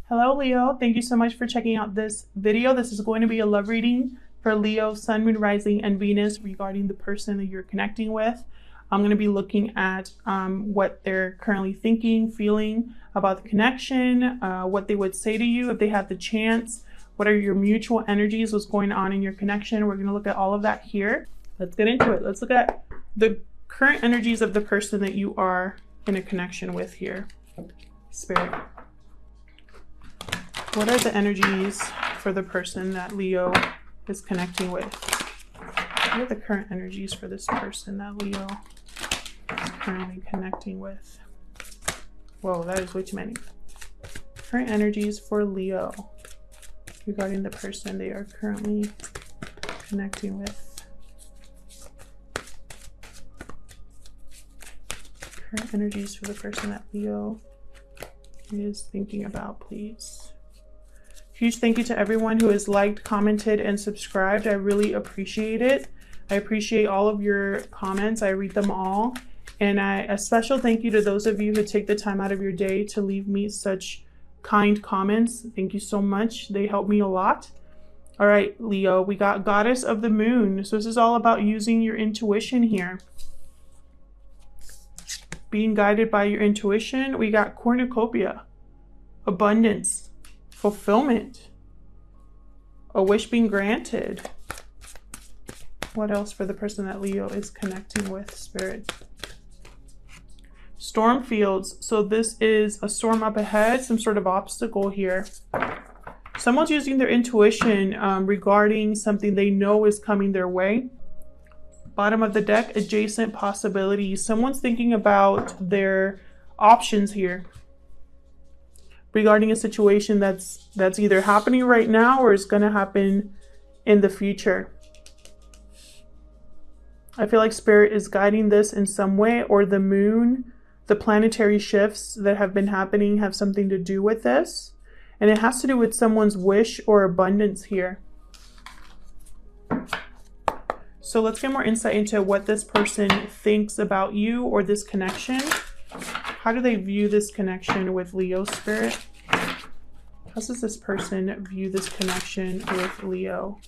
Hello, Leo. Thank you so much for checking out this video. This is going to be a love reading for Leo, Sun, Moon, Rising, and Venus regarding the person that you're connecting with. I'm going to be looking at what they're currently thinking, feeling about the connection, what they would say to you if they had the chance, what are your mutual energies, what's going on in your connection. We're going to look at all of that here. Let's get into it. Let's look at the current energies of the person that you are in a connection with here. Spirit. What are the energies for the person that Leo is connecting with? What are the current energies for this person that Leo is currently connecting with? Whoa, that is way too many. Current energies for Leo regarding the person they are currently connecting with. Current energies for the person that Leo is thinking about, please. Huge thank you to everyone who has liked, commented, and subscribed. I really appreciate it. I appreciate all of your comments. I read them all. And a special thank you to those of you who take the time out of your day to leave me such kind comments. Thank you so much. They help me a lot. All right, Leo, we got Goddess of the Moon. So this is all about using your intuition here. Being guided by your intuition. We got cornucopia, abundance, fulfillment, a wish being granted. What else for the person that Leo is connecting with, Spirit? Storm fields. So this is a storm up ahead, some sort of obstacle here. Someone's using their intuition regarding something they know is coming their way. Bottom of the deck, adjacent possibilities. Someone's thinking about their options here regarding a situation that's either happening right now or is going to happen in the future. I feel like Spirit is guiding this in some way, or the moon, the planetary shifts that have been happening have something to do with this. And it has to do with someone's wish or abundance here. So let's get more insight into what this person thinks about you or this connection. How do they view this connection with Leo, Spirit? How does this person view this connection with Leo?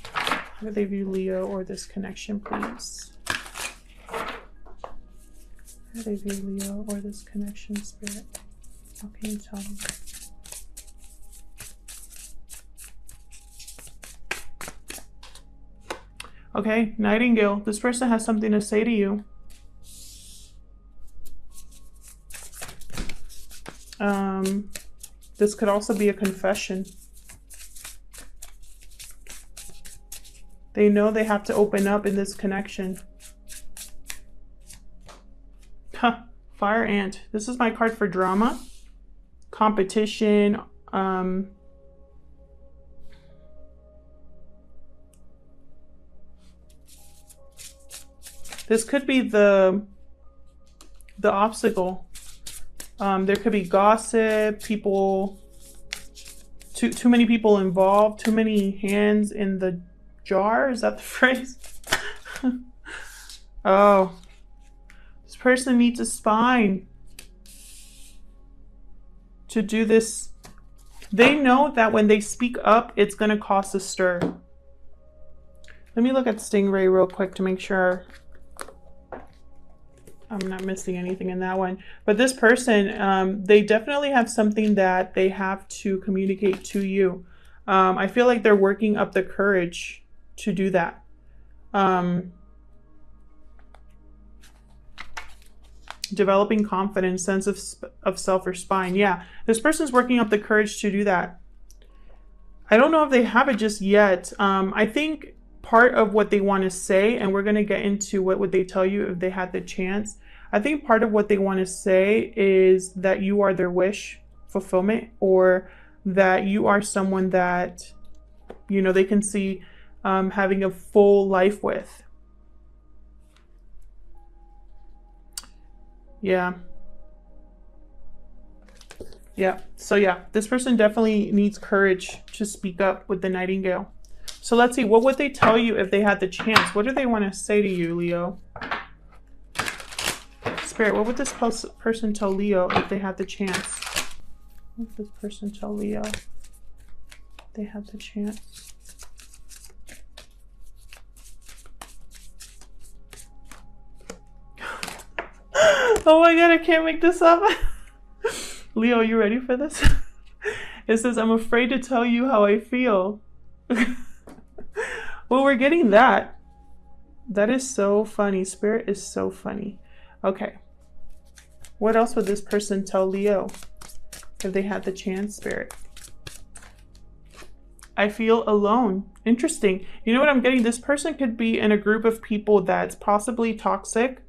How do they view Leo or this connection, please? How do they view Leo or this connection, Spirit? What can you tell me? Okay, Nightingale. This person has something to say to you. This could also be a confession. They know they have to open up in this connection. Huh, Fire Ant. This is my card for drama, competition. This could be the obstacle. There could be gossip, people, too many people involved, too many hands in the jar. Is that the phrase? Oh, this person needs a spine to do this. They know that when they speak up, it's going to cause a stir. Let me look at Stingray real quick to make sure I'm not missing anything in that one. But this person, they definitely have something that they have to communicate to you. I feel like they're working up the courage to do that. Developing confidence, sense of self or spine. Yeah, this person's working up the courage to do that. I don't know if they have it just yet. I think part of what they want to say, and we're going to get into what would they tell you if they had the chance. I think part of what they want to say is that you are their wish fulfillment, or that you are someone that, you know, they can see having a full life with. Yeah. So yeah, this person definitely needs courage to speak up with the Nightingale. So let's see, what would they tell you if they had the chance? What do they want to say to you, Leo? Spirit, what would this person tell Leo if they had the chance? What does this person tell Leo? They have the chance. Oh my god, I can't make this up. Leo, you ready for this? It says, I'm afraid to tell you how I feel. Well, we're getting that. That is so funny. Spirit is so funny. Okay. What else would this person tell Leo if they had the chance, Spirit? I feel alone. Interesting. You know what I'm getting? This person could be in a group of people that's possibly toxic.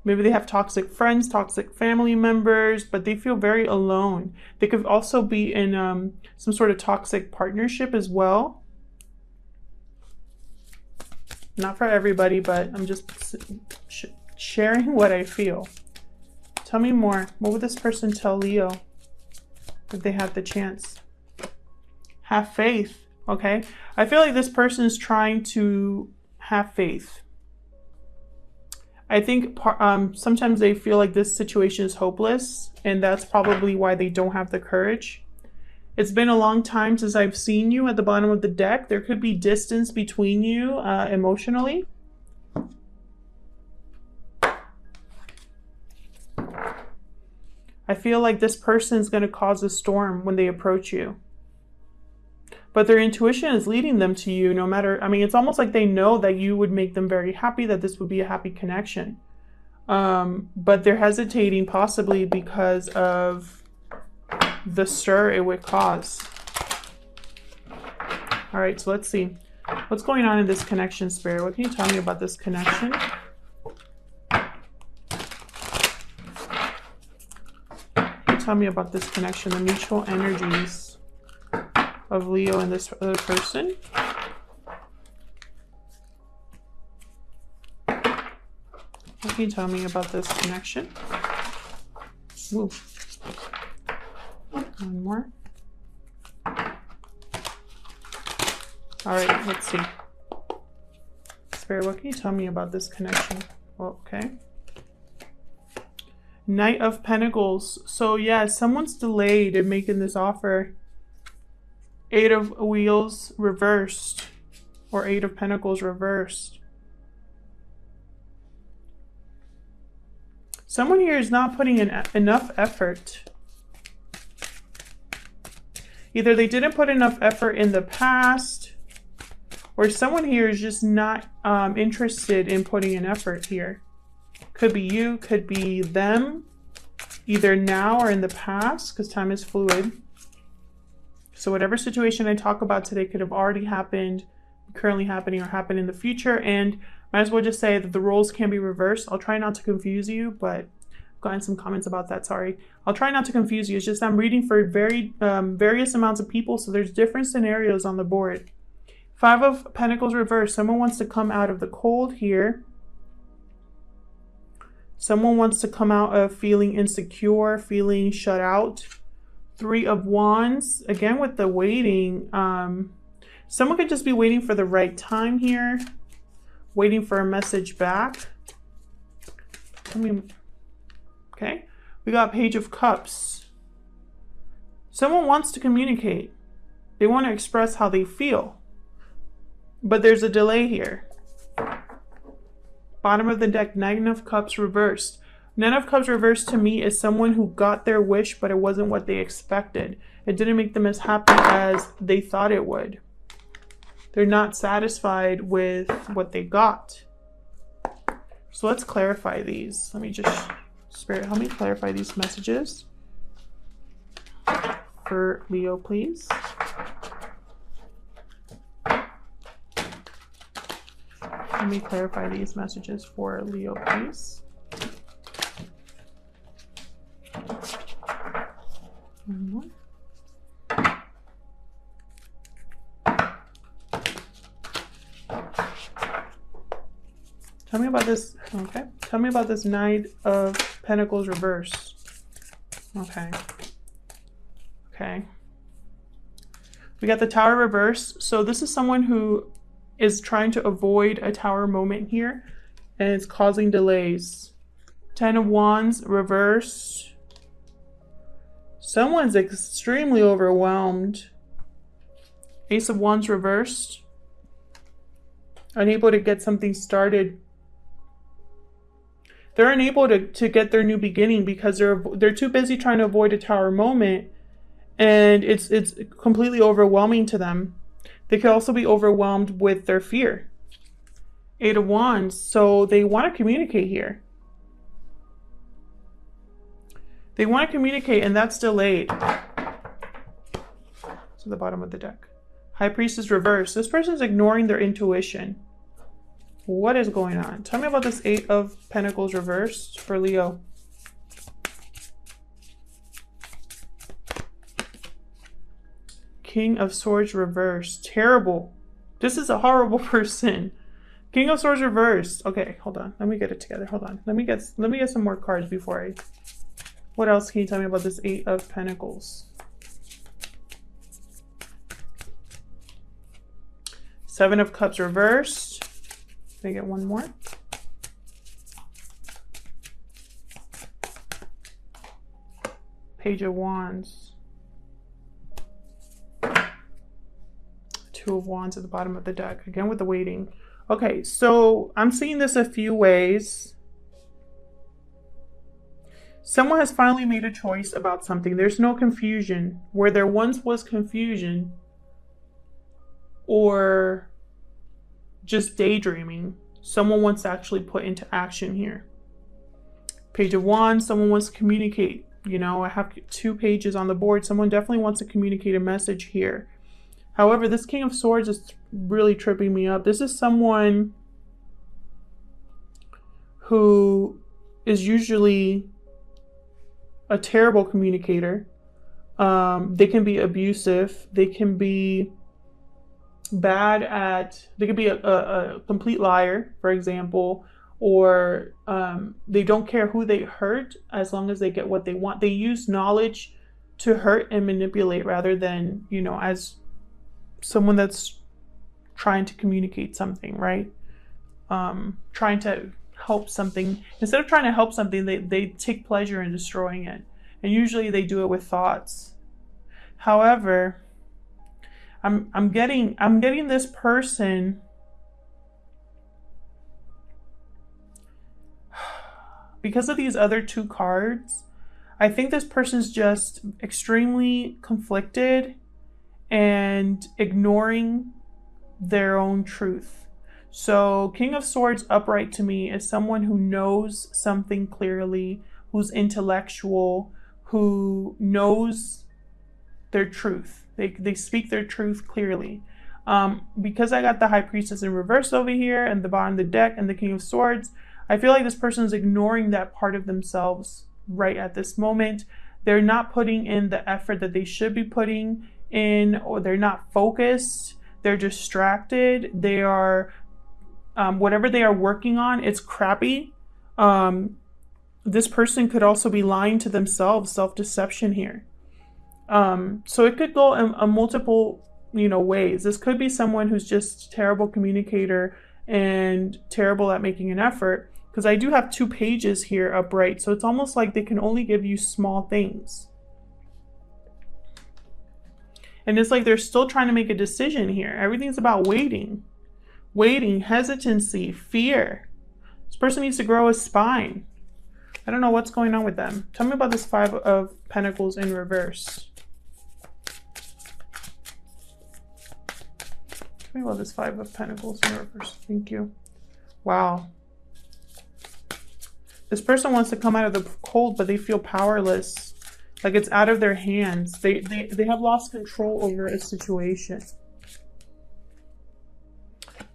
Maybe they have toxic friends, toxic family members, but they feel very alone. They could also be in some sort of toxic partnership as well. Not for everybody, but I'm just sharing what I feel. Tell me more. What would this person tell Leo if they had the chance? Have faith, okay? I feel like this person is trying to have faith. I think sometimes they feel like this situation is hopeless, and that's probably why they don't have the courage. It's been a long time since I've seen you at the bottom of the deck. There could be distance between you emotionally. I feel like this person is going to cause a storm when they approach you. But their intuition is leading them to you no matter, I mean, it's almost like they know that you would make them very happy, that this would be a happy connection. But they're hesitating possibly because of the stir it would cause. All right, so let's see. What's going on in this connection, Spirit? What can you tell me about this connection? Tell me about this connection, the mutual energies of Leo and this other person. What can you tell me about this connection? Ooh. One more. All right, let's see. Spirit, what can you tell me about this connection? Oh, okay. Knight of Pentacles. So yeah, someone's delayed in making this offer. Eight of Wheels reversed, or Eight of Pentacles reversed. Someone here is not putting in enough effort. Either they didn't put enough effort in the past, or someone here is just not interested in putting an effort here. Could be you, could be them, either now or in the past, because time is fluid. So whatever situation I talk about today could have already happened, currently happening, or happen in the future. And might as well just say that the roles can be reversed. I'll try not to confuse you, but I've gotten some comments about that, sorry. I'll try not to confuse you. It's just I'm reading for various amounts of people, so there's different scenarios on the board. Five of Pentacles reversed. Someone wants to come out of the cold here. Someone wants to come out of feeling insecure, feeling shut out. Three of Wands, again with the waiting. Someone could just be waiting for the right time here, waiting for a message back. Okay, we got Page of Cups. Someone wants to communicate. They want to express how they feel, but there's a delay here. Bottom of the deck, Nine of Cups reversed. Nine of Cups reversed to me is someone who got their wish, but it wasn't what they expected. It didn't make them as happy as they thought it would. They're not satisfied with what they got. So let's clarify these. Let me just, Spirit, help me clarify these messages for Leo, please. Let me clarify these messages for Leo, please. One more. Tell me about this. Okay. Tell me about this Knight of Pentacles reverse. Okay. Okay. We got the Tower reverse. So this is someone who is trying to avoid a Tower moment here, and it's causing delays. Ten of Wands reversed. Someone's extremely overwhelmed. Ace of Wands reversed. Unable to get something started. They're unable to get their new beginning because they're too busy trying to avoid a Tower moment, and it's completely overwhelming to them. They could also be overwhelmed with their fear. Eight of Wands. So they want to communicate here. They want to communicate, and that's delayed. So the bottom of the deck. High Priestess reversed. This person's ignoring their intuition. What is going on? Tell me about this Eight of Pentacles reversed for Leo. King of Swords reversed. Terrible. This is a horrible person. King of Swords reversed. Okay, hold on. Let me get it together. Hold on. Let me get some more cards before I... What else can you tell me about this Eight of Pentacles? Seven of Cups reversed. Can I get one more? Page of Wands. Two of Wands at the bottom of the deck. Again with the waiting. Okay, so I'm seeing this a few ways. Someone has finally made a choice about something. There's no confusion. Where there once was confusion or just daydreaming, someone wants to actually put into action here. Page of Wands, someone wants to communicate. You know, I have 2 pages on the board. Someone definitely wants to communicate a message here. However, this King of Swords is really tripping me up. This is someone who is usually a terrible communicator. They can be abusive. They can be bad at, they could be a complete liar, for example, or they don't care who they hurt as long as they get what they want. They use knowledge to hurt and manipulate rather than, you know, as someone that's trying to communicate something, right? Trying to help something. Instead of trying to help something, they take pleasure in destroying it. And usually they do it with thoughts. However, I'm getting this person because of these other 2 cards. I think this person's just extremely conflicted and ignoring their own truth. So King of Swords upright to me is someone who knows something clearly, who's intellectual, who knows their truth. They speak their truth clearly. Because I got the High Priestess in reverse over here and the bottom of the deck and the King of Swords, I feel like this person is ignoring that part of themselves right at this moment. They're not putting in the effort that they should be putting in, or they're not focused. They're distracted. They are, whatever they are working on, it's crappy. This person could also be lying to themselves, self-deception here. So it could go in multiple, you know, ways. This could be someone who's just a terrible communicator and terrible at making an effort, because I do have 2 pages here upright. So it's almost like they can only give you small things. And it's like they're still trying to make a decision here. Everything's about waiting. Waiting, hesitancy, fear. This person needs to grow a spine. I don't know what's going on with them. Tell me about this 5 of Pentacles in reverse. Tell me about this 5 of Pentacles in reverse. Thank you. Wow. This person wants to come out of the cold, but they feel powerless. Like it's out of their hands. They have lost control over a situation.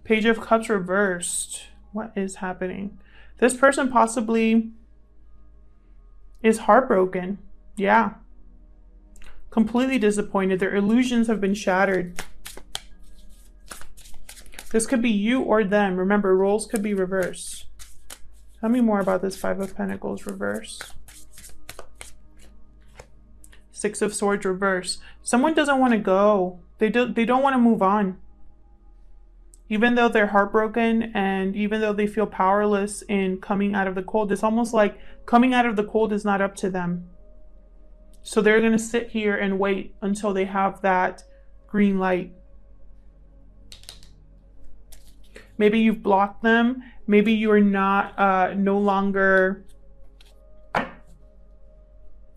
Page of Cups reversed. What is happening? This person possibly is heartbroken. Yeah. Completely disappointed. Their illusions have been shattered. This could be you or them. Remember, roles could be reversed. Tell me more about this 5 of Pentacles reverse. 6 of Swords reverse. Someone doesn't want to go. They don't want to move on. Even though they're heartbroken and even though they feel powerless in coming out of the cold, it's almost like coming out of the cold is not up to them. So they're going to sit here and wait until they have that green light. Maybe you've blocked them. Maybe you are not, no longer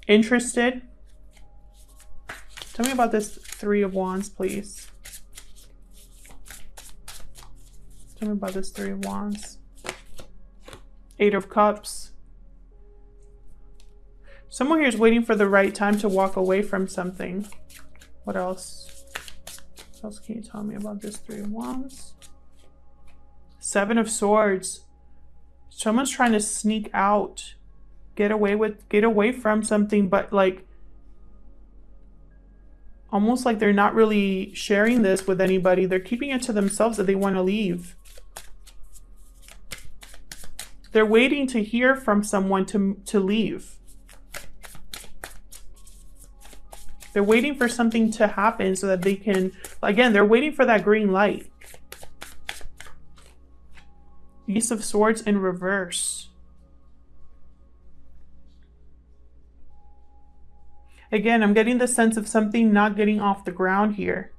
interested. Tell me about this Three of Wands, please. Tell me about this Three of Wands. Eight of Cups. Someone here is waiting for the right time to walk away from something. What else? What else can you tell me about this Three of Wands? Seven of Swords. Someone's trying to sneak out, get away from something, but like almost like they're not really sharing this with anybody. They're keeping it to themselves that they want to leave. They're waiting to hear from someone to leave. They're waiting for something to happen so that they can, again, they're waiting for that green light. Ace of Swords in reverse. Again, I'm getting the sense of something not getting off the ground here.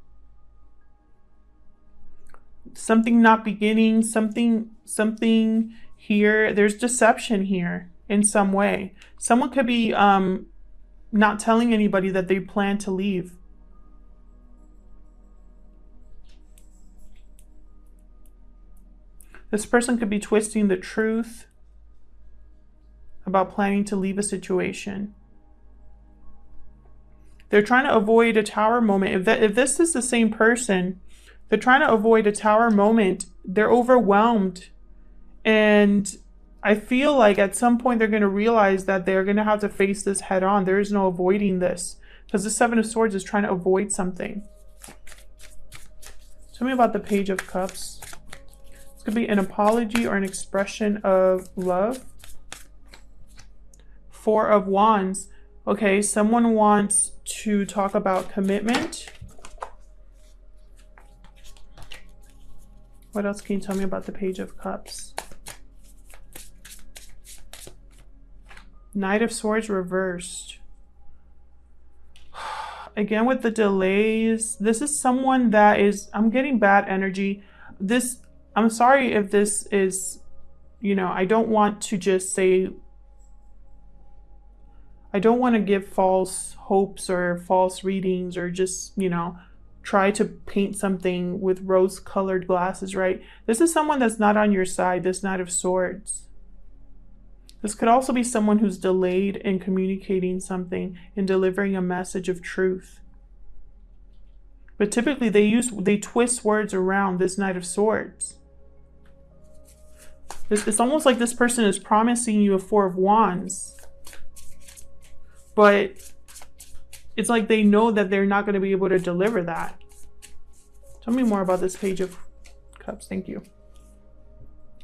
Something not beginning, something here. There's deception here in some way. Someone could be not telling anybody that they plan to leave. This person could be twisting the truth about planning to leave a situation. They're trying to avoid a tower moment. If this is the same person, they're trying to avoid a tower moment. They're overwhelmed. And I feel like at some point they're going to realize that they're going to have to face this head on. There is no avoiding this. Because the Seven of Swords is trying to avoid something. Tell me about the Page of Cups. This could be an apology or an expression of love. Four of Wands. Okay, someone wants to talk about commitment. What else can you tell me about the Page of Cups? Knight of Swords reversed. Again with the delays, this is someone that is, I'm getting bad energy. I'm sorry if this is, I don't want to just say, I don't want to give false hopes or false readings or just, try to paint something with rose-colored glasses, right? This is someone that's not on your side, this Knight of Swords. This could also be someone who's delayed in communicating something, in delivering a message of truth. But typically they twist words around this Knight of Swords. It's almost like this person is promising you a Four of Wands. But it's like they know that they're not going to be able to deliver that. Tell me more about this Page of Cups. Thank you.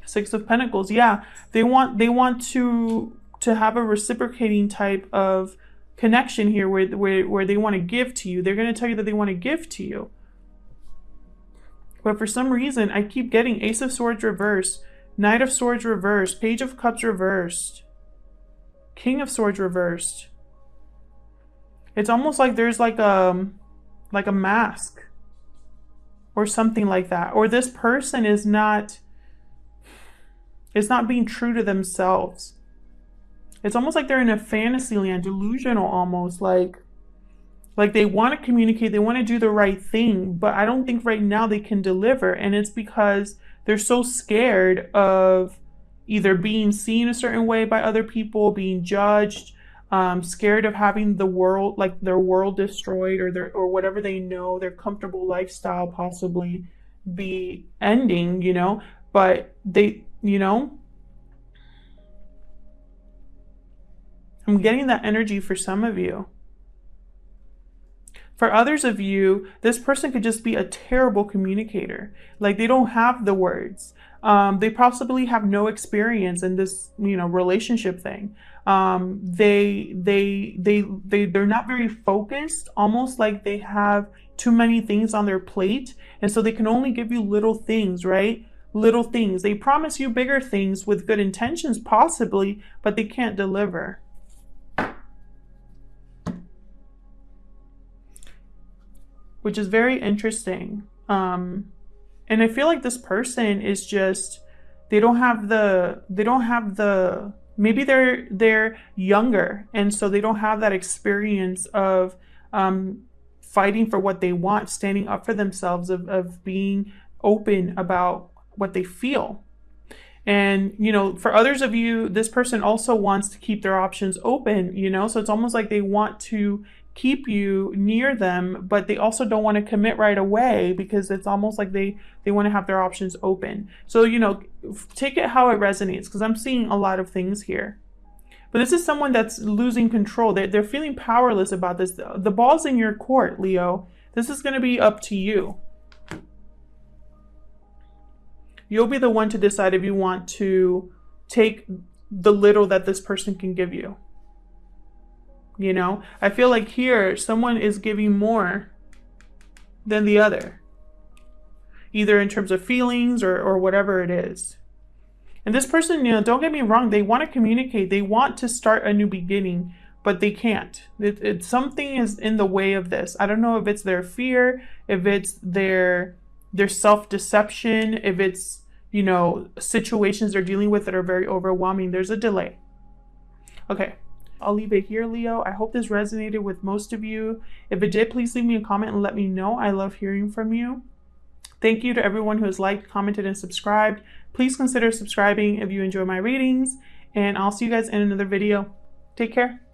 Six of Pentacles. Yeah, they want to have a reciprocating type of connection here where they want to give to you. They're going to tell you that they want to give to you. But for some reason, I keep getting Ace of Swords reversed, Knight of Swords reversed, Page of Cups reversed, King of Swords reversed. It's almost like there's like a mask or something like that. Or this person is not being true to themselves. It's almost like they're in a fantasy land, delusional almost, like they want to communicate, they want to do the right thing, but I don't think right now they can deliver. And it's because they're so scared of either being seen a certain way by other people, being judged, scared of having the world, like their world destroyed, or whatever they know, their comfortable lifestyle possibly be ending, but they, I'm getting that energy for some of you. For others of you, this person could just be a terrible communicator. Like they don't have the words. They possibly have no experience in this, relationship thing. They're not very focused, almost like they have too many things on their plate. And so they can only give you little things, right? Little things. They promise you bigger things with good intentions, possibly, but they can't deliver. which is very interesting. And I feel like this person is just, they don't have the, maybe they're younger, and so they don't have that experience of fighting for what they want, standing up for themselves, of being open about what they feel. And, you know, for others of you, this person also wants to keep their options open, you know, so it's almost like they want to keep you near them, but they also don't want to commit right away, because it's almost like they want to have their options open. So, you know, take it how it resonates, because I'm seeing a lot of things here. But this is someone that's losing control. They're feeling powerless about this. The ball's in your court, Leo. This is going to be up to you. You'll be the one to decide if you want to take the little that this person can give you. You know, I feel like here someone is giving more than the other, either in terms of feelings or whatever it is. And this person, you know, don't get me wrong, they want to communicate, they want to start a new beginning, but they can't. Something is in the way of this. I don't know if it's their fear, if it's their self-deception, if it's, you know, situations they're dealing with that are very overwhelming. There's a delay. Okay, I'll leave it here, Leo. I hope this resonated with most of you. If it did, please leave me a comment and let me know. I love hearing from you. Thank you to everyone who has liked, commented, and subscribed. Please consider subscribing if you enjoy my readings, and I'll see you guys in another video. Take care.